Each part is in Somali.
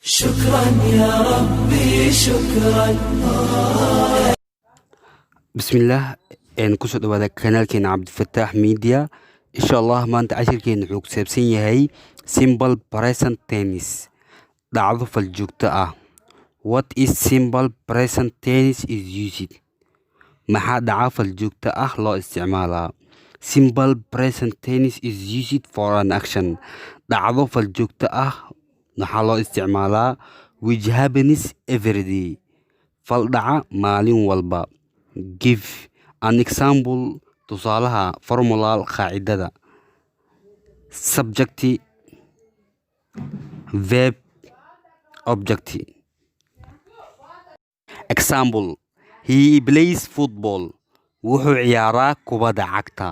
شكرا يا ربي شكرا. بسم الله. kusoo dhawaada kanaalkeena cabdifataax media. insha allah maanta cashirkeena wuxuu ku saabsan yahay simple present tense, dhacdo fal joogto ah. What is simple present tense is used? maxaa dhaca fal joogto ah loo isticmaalaa? Simple present tense is used for an action. dhacdo fal joogto ah waxaa loo isticmaalaa which happens every day, fal dhaca maalin walba. Give an example, tusaalaha formula qaacidada. Subject, verb, object. Example: he plays football. wuxuu ciyaaraa kubadda cagta.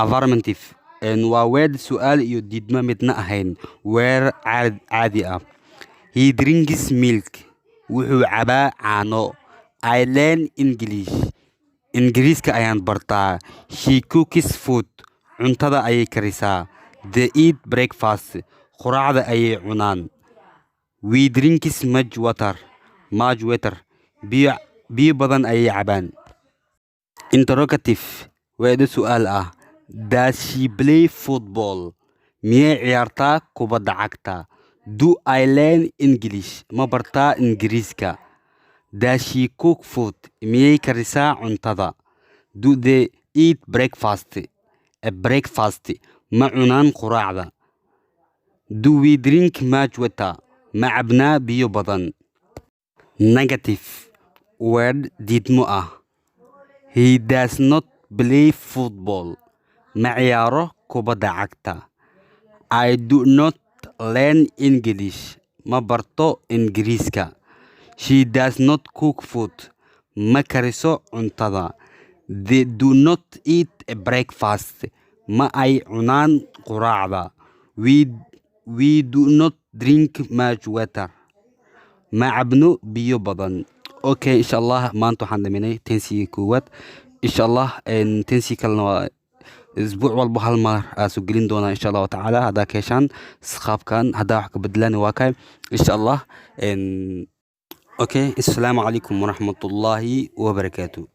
Affirmative waa word su'aal iyo diidmo midna ahayn, weer caadi ah. He drinks milk. wuxuu cabaa caano. I learn English. ingiriiska ayaan bartaa. She cooks food. cuntada ayay karisaa. They eat breakfast. quraacda ayay cunaan. We drink much water. biyo badan ayay cabaan. Interrogative weedho su'aal ah. Does she play football? miyay ciyaartaa kubadda cagta? Do I learn English? ma bartaa ingiriiska? Does she cook food? miyay karisaa cuntada? Do they eat breakfast? ma cunaan quraacda? Do we drink much water? ma cabnaa biyo badan? Negative word diidmo ah. He does not play football. ma ciyaaro kubadda cagta. I do not learn English. ma barto ingiriiska. She does not cook food. ma kariso cuntada. They do not eat breakfast. ma ay cunaan quraacda. We do not drink much water. ma cabno biyo badan. Okay, insha allah maanta waxaan dhaminay tensiga koowaad. insha allah tensi kalena waa isbuuc walba hal mar soo gelin doonaa insha allah tacaala. haddaa ka heshaan qaabkan, haddaa wax ka bedelaan waa kay insha allah. Okay, assalaamu calaykum waraxmatullaahi wabarakaatu.